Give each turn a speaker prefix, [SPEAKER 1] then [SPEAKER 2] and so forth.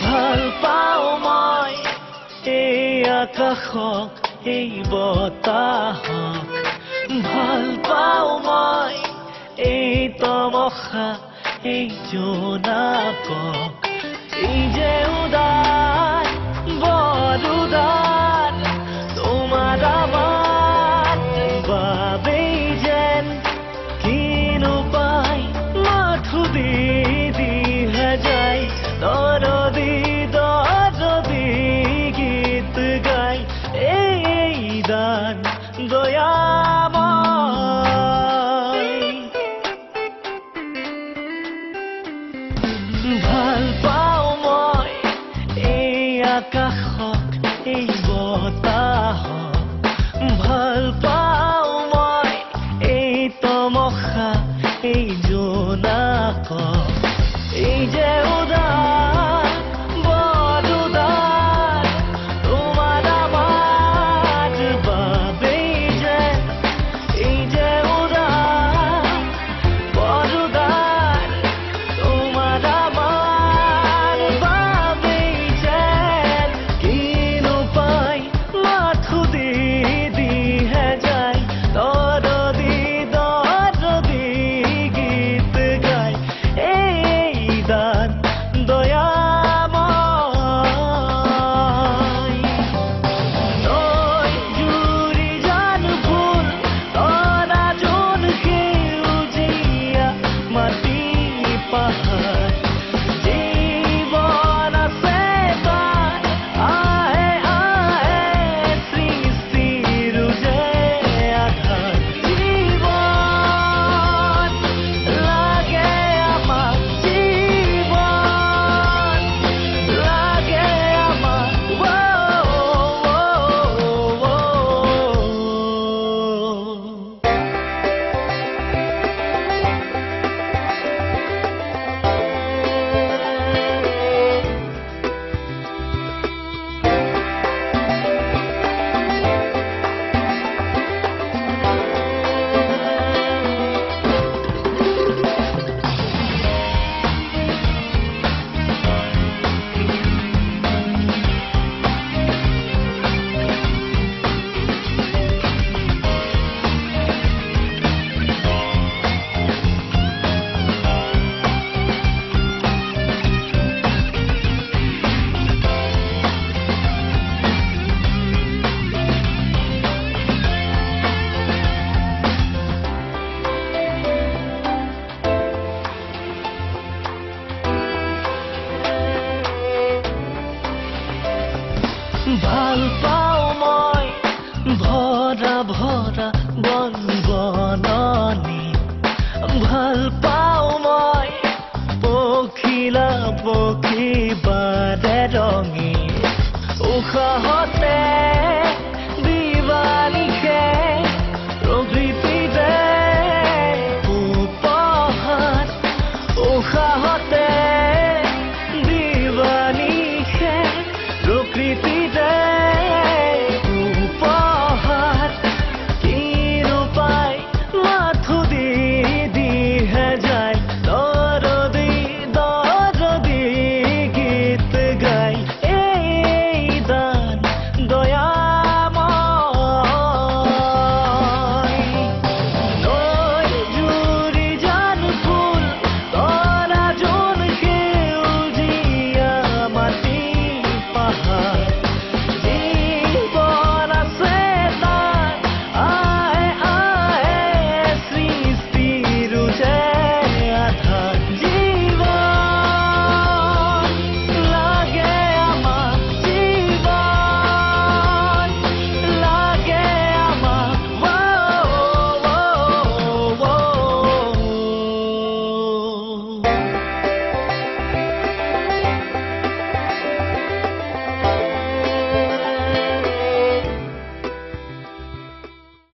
[SPEAKER 1] ভাল পাওঁ মই এই আকাশক এই বতাহক ভাল পাওঁ মই এই তমসা এই জোনাকক এই যে উদার বড় উদার তোমার আমার বাবেই যেন কিনো পাই মাথু দি দিহে যায় দরদি দরদি গীত গাই এই দান দয়াময় ভাল পাওঁ মই এই আকাশক এই বতাহক ভাল পাওঁ মই এই তমসা এই জোনাকক এই যে উদার বড় উদার তোমার আমার বাবেই যে এই যে উদার বড় উদার তোমার আমার বাবেই যে কিনো পাই মাথু দি দিহে যায় দরদি দরদি গীত গাই এই দান দয়াময় নয় জুড়ি জান ফুল তরা জন সেউজীয়া মাটি পাহাড় জীবন আছে তার আহে আহে সৃষ্টির যে আধার জীবন লাগে আমার জীবন লাগে আমার ভাল পাওঁ মই ভৰা ভৰা বন বননি ভাল পাওঁ মই পখিলা পক্ষী